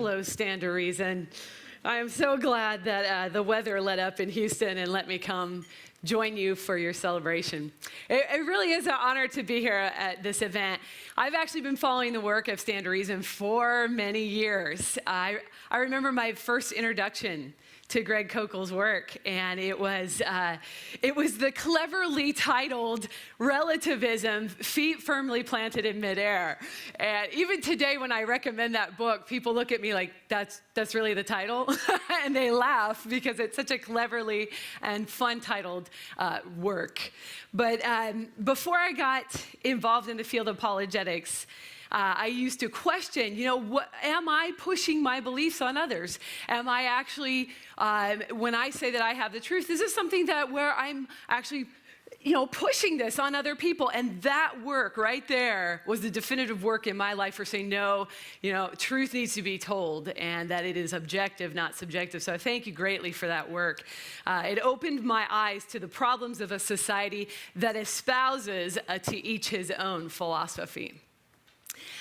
Hello, Stand to Reason. I am so glad that the weather let up in Houston and let me come join you for your celebration. It really is an honor to be here at this event. I've actually been following the work of Stand to Reason for many years. I remember my first introduction to Greg Kokel's work, and it was the cleverly titled Relativism, Feet Firmly Planted in Midair. And even today when I recommend that book, people look at me like, that's really the title? And they laugh because it's such a cleverly and fun titled work. But before I got involved in the field of apologetics, I used to question, am I pushing my beliefs on others? Am I actually, when I say that I have the truth, is this something where I'm actually, pushing this on other people? And that work right there was the definitive work in my life for saying, no, truth needs to be told and that it is objective, not subjective. So I thank you greatly for that work. It opened my eyes to the problems of a society that espouses to each his own philosophy.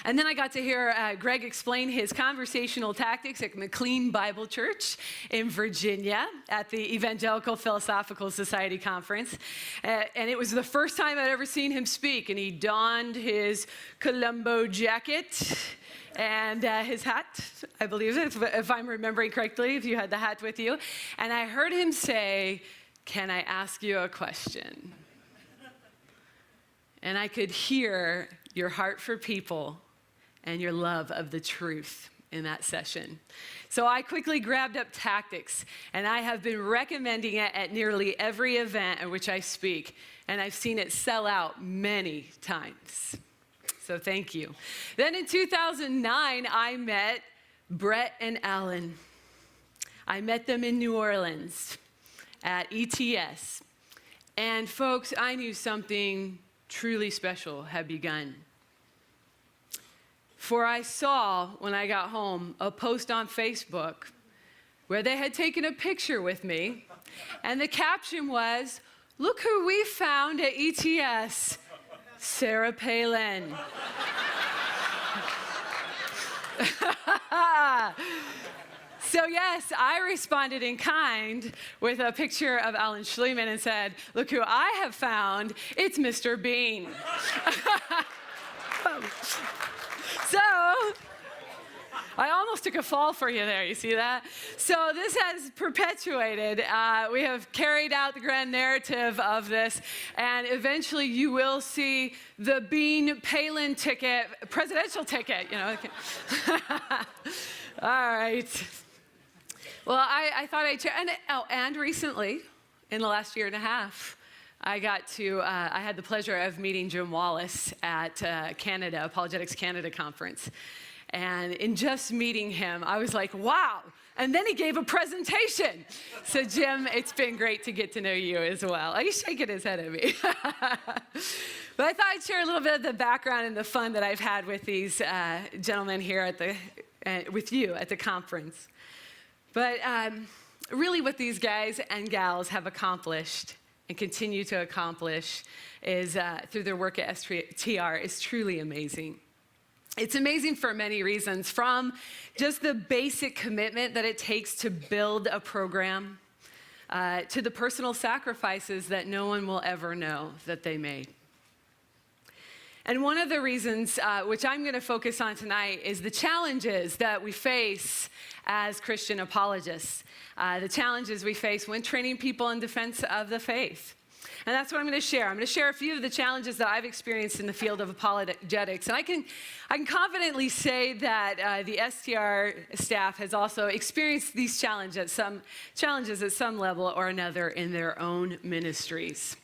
And then I got to hear Greg explain his conversational tactics at McLean Bible Church in Virginia at the Evangelical Philosophical Society Conference. And it was the first time I'd ever seen him speak. And he donned his Columbo jacket and his hat, I believe, if I'm remembering correctly, if you had the hat with you. And I heard him say, "Can I ask you a question?" And I could hear your heart for people and your love of the truth in that session. So I quickly grabbed up tactics, and I have been recommending it at nearly every event at which I speak, and I've seen it sell out many times. So thank you. Then in 2009, I met Brett and Alan. I met them in New Orleans at ETS. And folks, I knew something truly special had begun. For I saw, when I got home, a post on Facebook where they had taken a picture with me, and the caption was, "Look who we found at ETS, Sarah Palin." So yes, I responded in kind with a picture of Alan Schliemann and said, "Look who I have found, it's Mr. Bean." So, I almost took a fall for you there, you see that? So this has perpetuated. We have carried out the grand narrative of this, and eventually you will see the Bean Palin ticket, presidential ticket, All right. Well, I thought I'd share, and recently, in the last year and a half, I had the pleasure of meeting Jim Wallace at Apologetics Canada conference. And in just meeting him, I was like, wow. And then he gave a presentation. So Jim, it's been great to get to know you as well. He's shaking his head at me. But I thought I'd share a little bit of the background and the fun that I've had with these gentlemen here with you at the conference. But really what these guys and gals have accomplished and continue to accomplish is through their work at STR is truly amazing. It's amazing for many reasons, from just the basic commitment that it takes to build a program, to the personal sacrifices that no one will ever know that they made. And one of the reasons, which I'm going to focus on tonight, is the challenges that we face as Christian apologists, the challenges we face when training people in defense of the faith. And that's what I'm going to share. I'm going to share a few of the challenges that I've experienced in the field of apologetics. And I can confidently say that the STR staff has also experienced these challenges at some level or another in their own ministries.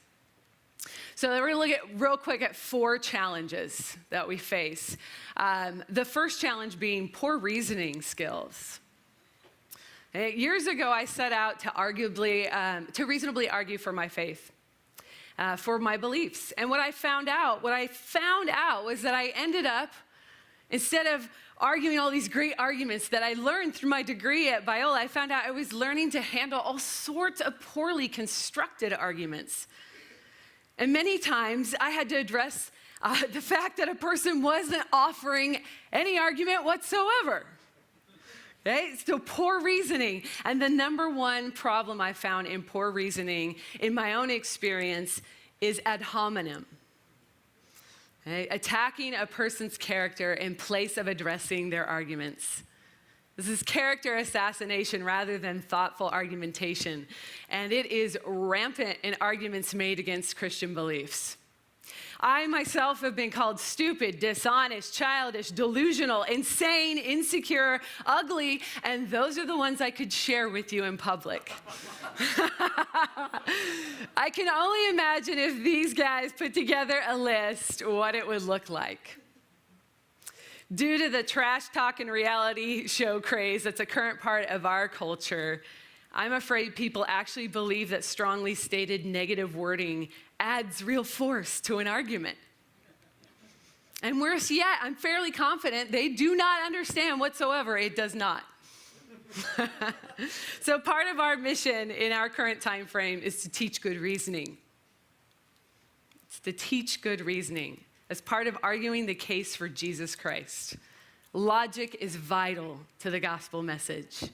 So we're going to look at real quick at 4 challenges that we face. The first challenge being poor reasoning skills. Years ago, I set out to reasonably argue for my faith, for my beliefs. And what I found out was that I ended up, instead of arguing all these great arguments that I learned through my degree at Biola, I found out I was learning to handle all sorts of poorly constructed arguments. And many times I had to address the fact that a person wasn't offering any argument whatsoever. Okay? So poor reasoning. And the number one problem I found in poor reasoning, in my own experience, is ad hominem. Okay? Attacking a person's character in place of addressing their arguments. This is character assassination rather than thoughtful argumentation. And it is rampant in arguments made against Christian beliefs. I myself have been called stupid, dishonest, childish, delusional, insane, insecure, ugly, and those are the ones I could share with you in public. I can only imagine if these guys put together a list, what it would look like. Due to the trash talk and reality show craze that's a current part of our culture, I'm afraid people actually believe that strongly stated negative wording adds real force to an argument. And worse yet, I'm fairly confident they do not understand whatsoever it does not. So part of our mission in our current time frame is to teach good reasoning. It's to teach good reasoning as part of arguing the case for Jesus Christ. Logic is vital to the gospel message.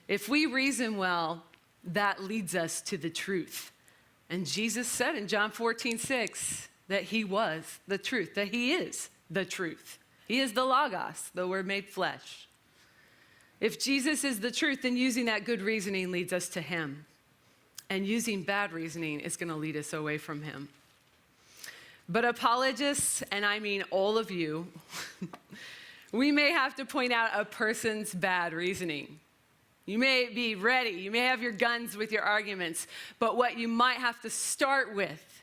If we reason well, that leads us to the truth. And Jesus said in John 14:6 that he was the truth, that he is the truth. He is the Logos, the Word made flesh. If Jesus is the truth, then using that good reasoning leads us to him. And using bad reasoning is going to lead us away from him. But apologists, and I mean all of you, we may have to point out a person's bad reasoning. You may be ready, you may have your guns with your arguments, but what you might have to start with,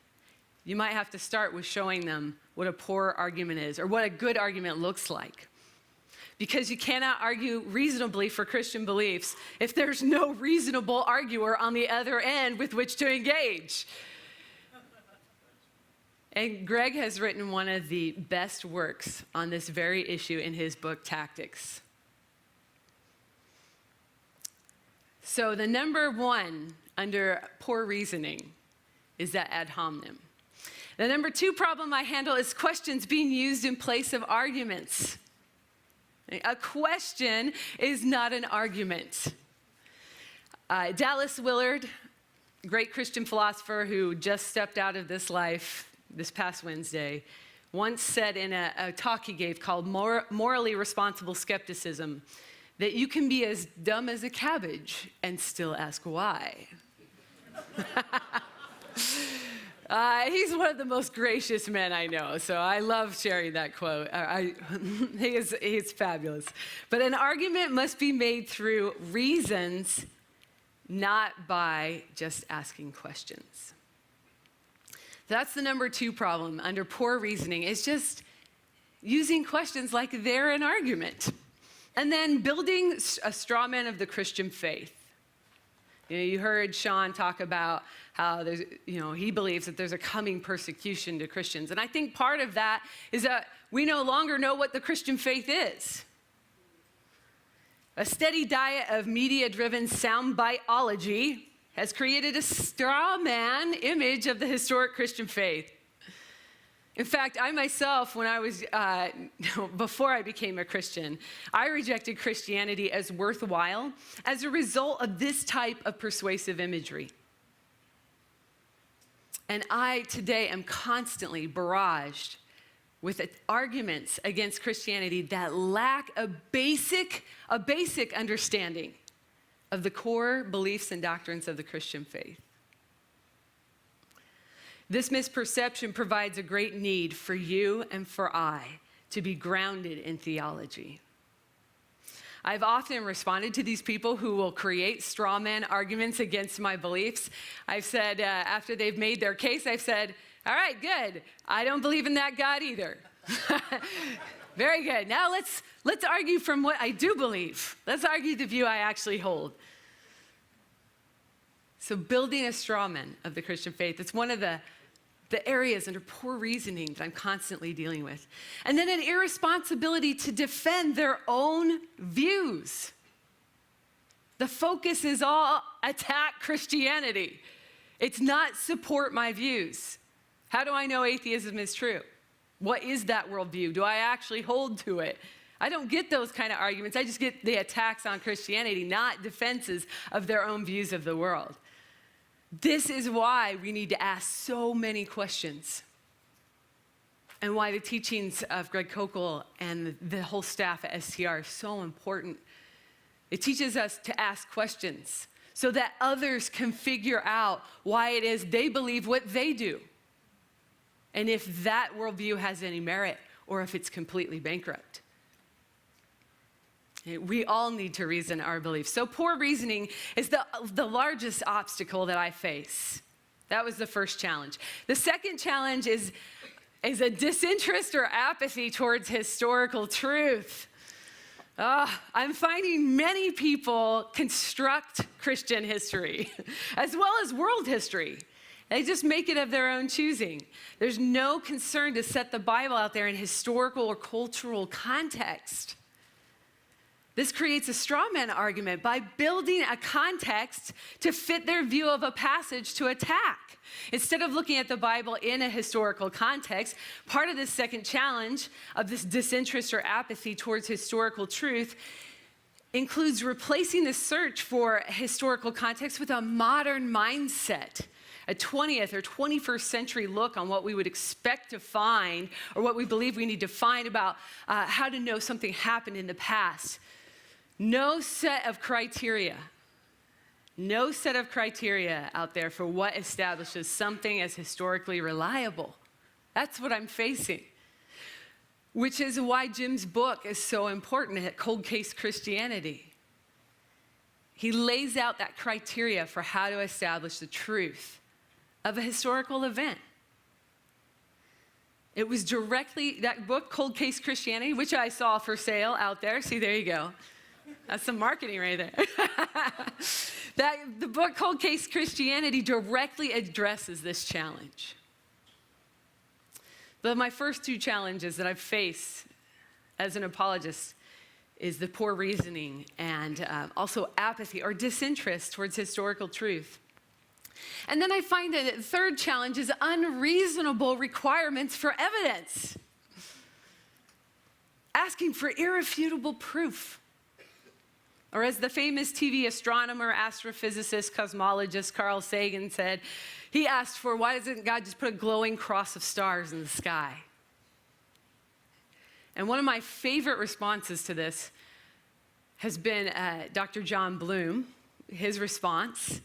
you might have to start with showing them what a poor argument is or what a good argument looks like. Because you cannot argue reasonably for Christian beliefs if there's no reasonable arguer on the other end with which to engage. And Greg has written one of the best works on this very issue in his book, Tactics. So the number one under poor reasoning is that ad hominem. The number two problem I handle is questions being used in place of arguments. A question is not an argument. Dallas Willard, great Christian philosopher who just stepped out of this life this past Wednesday, once said in a talk he gave called Morally Responsible Skepticism that you can be as dumb as a cabbage and still ask why. He's one of the most gracious men I know, so I love sharing that quote. He is fabulous. But an argument must be made through reasons, not by just asking questions. That's the number two problem under poor reasoning, is just using questions like they're an argument. And then building a straw man of the Christian faith. You know, you heard Sean talk about how there's, he believes that there's a coming persecution to Christians. And I think part of that is that we no longer know what the Christian faith is. A steady diet of media-driven soundbiteology has created a straw man image of the historic Christian faith. In fact, I myself, when I was, before I became a Christian, I rejected Christianity as worthwhile as a result of this type of persuasive imagery. And I today am constantly barraged with arguments against Christianity that lack a basic understanding of the core beliefs and doctrines of the Christian faith. This misperception provides a great need for you and for I to be grounded in theology. I've often responded to these people who will create straw man arguments against my beliefs. I've said, after they've made their case, I've said, all right, good. I don't believe in that God either. Very good. Now let's argue from what I do believe. Let's argue the view I actually hold. So building a straw man of the Christian faith, it's one of the areas under poor reasoning that I'm constantly dealing with. And then an irresponsibility to defend their own views. The focus is all attack Christianity. It's not support my views. How do I know atheism is true? What is that worldview? Do I actually hold to it? I don't get those kind of arguments. I just get the attacks on Christianity, not defenses of their own views of the world. This is why we need to ask so many questions, and why the teachings of Greg Koukl and the whole staff at STR are so important. It teaches us to ask questions so that others can figure out why it is they believe what they do, and if that worldview has any merit or if it's completely bankrupt. We all need to reason our beliefs. So poor reasoning is the largest obstacle that I face. That was the first challenge. The second challenge is a disinterest or apathy towards historical truth. I'm finding many people construct Christian history as well as world history. They just make it of their own choosing. There's no concern to set the Bible out there in historical or cultural context. This creates a straw man argument by building a context to fit their view of a passage to attack. Instead of looking at the Bible in a historical context, part of this second challenge of this disinterest or apathy towards historical truth includes replacing the search for historical context with a modern mindset, a 20th or 21st century look on what we would expect to find or what we believe we need to find about how to know something happened in the past. No set of criteria out there for what establishes something as historically reliable. That's what I'm facing, which is why Jim's book is so important at Cold Case Christianity. He lays out that criteria for how to establish the truth of a historical event. It was directly, that book, Cold Case Christianity, which I saw for sale out there. See, there you go. That's some marketing right there. The book Cold Case Christianity directly addresses this challenge. But my first two challenges that I face as an apologist is the poor reasoning and also apathy or disinterest towards historical truth. And then I find that the third challenge is unreasonable requirements for evidence. Asking for irrefutable proof. Or as the famous TV astronomer, astrophysicist, cosmologist Carl Sagan said, he asked for, why doesn't God just put a glowing cross of stars in the sky? And one of my favorite responses to this has been Dr. John Bloom, his response.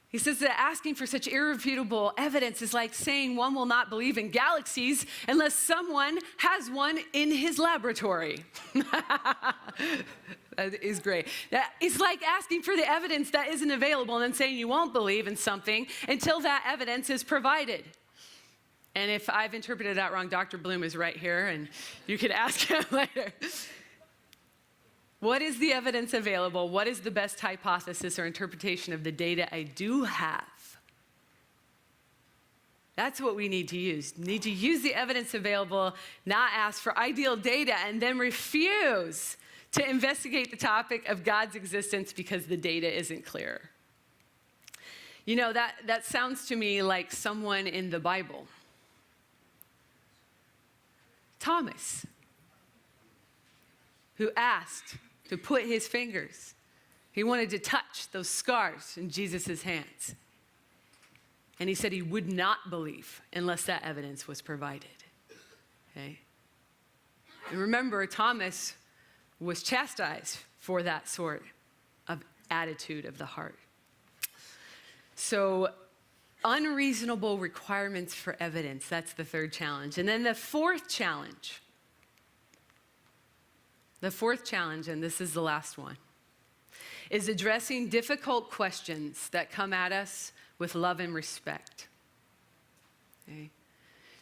He says that asking for such irrefutable evidence is like saying one will not believe in galaxies unless someone has one in his laboratory. That is great. It's like asking for the evidence that isn't available and then saying you won't believe in something until that evidence is provided. And if I've interpreted that wrong, Dr. Bloom is right here, and you could ask him later. What is the evidence available? What is the best hypothesis or interpretation of the data I do have? That's what we need to use. We need to use the evidence available, not ask for ideal data, and then refuse to investigate the topic of God's existence because the data isn't clear. You know, that sounds to me like someone in the Bible. Thomas, who asked to put his fingers. He wanted to touch those scars in Jesus' hands. And he said he would not believe unless that evidence was provided. Okay? And remember, Thomas was chastised for that sort of attitude of the heart. So, unreasonable requirements for evidence, that's the third challenge. And then the fourth challenge, and this is the last one, is addressing difficult questions that come at us with love and respect. Okay?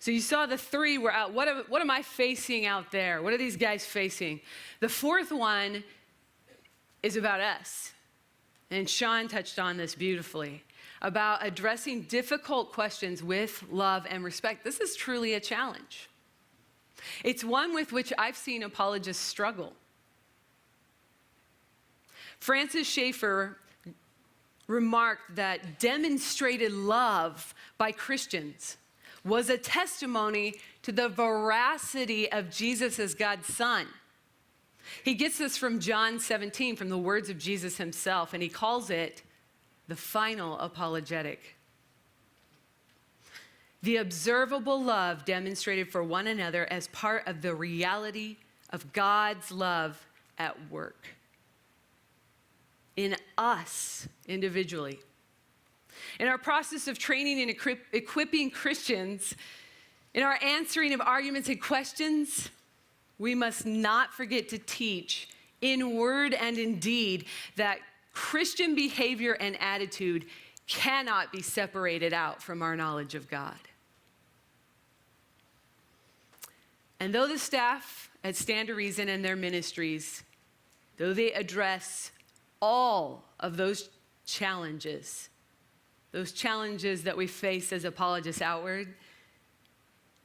So you saw the three were out. What am I facing out there? What are these guys facing? The fourth one is about us. And Sean touched on this beautifully, about addressing difficult questions with love and respect. This is truly a challenge. It's one with which I've seen apologists struggle. Francis Schaeffer remarked that demonstrated love by Christians was a testimony to the veracity of Jesus as God's Son. He gets this from John 17, from the words of Jesus himself, and he calls it the final apologetic. The observable love demonstrated for one another as part of the reality of God's love at work in us individually. In our process of training and equipping Christians, in our answering of arguments and questions, we must not forget to teach in word and in deed that Christian behavior and attitude cannot be separated out from our knowledge of God. And though the staff at Stand to Reason and their ministries, though they address all of those challenges that we face as apologists outward,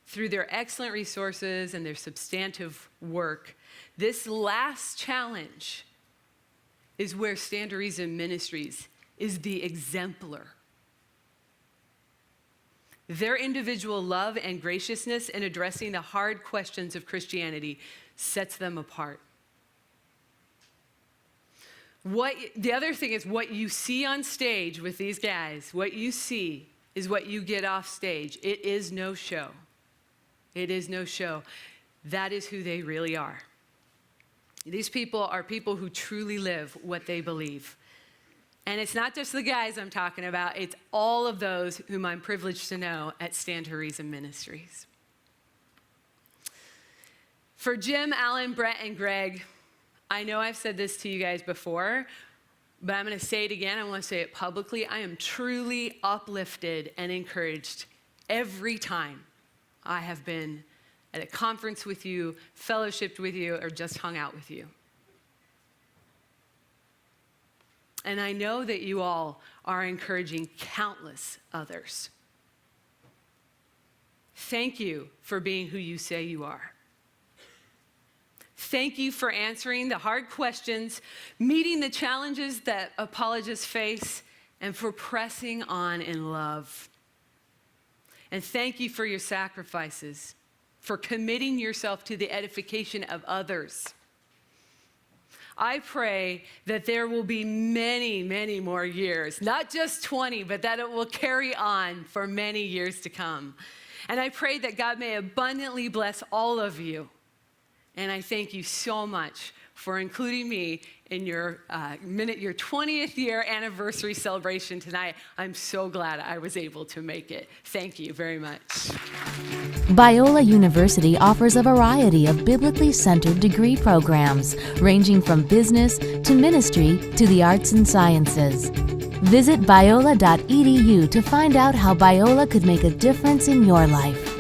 through their excellent resources and their substantive work, this last challenge is where Stand to Reason Ministries is the exemplar. Their individual love and graciousness in addressing the hard questions of Christianity sets them apart. The other thing is what you see on stage with these guys, what you see is what you get off stage. It is no show. It is no show. That is who they really are. These people are people who truly live what they believe. And it's not just the guys I'm talking about, it's all of those whom I'm privileged to know at Stand to Reason Ministries. For Jim, Alan, Brett, and Greg, I know I've said this to you guys before, but I'm going to say it again. I want to say it publicly. I am truly uplifted and encouraged every time I have been at a conference with you, fellowshipped with you, or just hung out with you. And I know that you all are encouraging countless others. Thank you for being who you say you are. Thank you for answering the hard questions, meeting the challenges that apologists face, and for pressing on in love. And thank you for your sacrifices, for committing yourself to the edification of others. I pray that there will be many, many more years, not just 20, but that it will carry on for many years to come. And I pray that God may abundantly bless all of you. And I thank you so much for including me in your 20th year anniversary celebration tonight. I'm so glad I was able to make it. Thank you very much. Biola University offers a variety of biblically centered degree programs, ranging from business to ministry to the arts and sciences. Visit biola.edu to find out how Biola could make a difference in your life.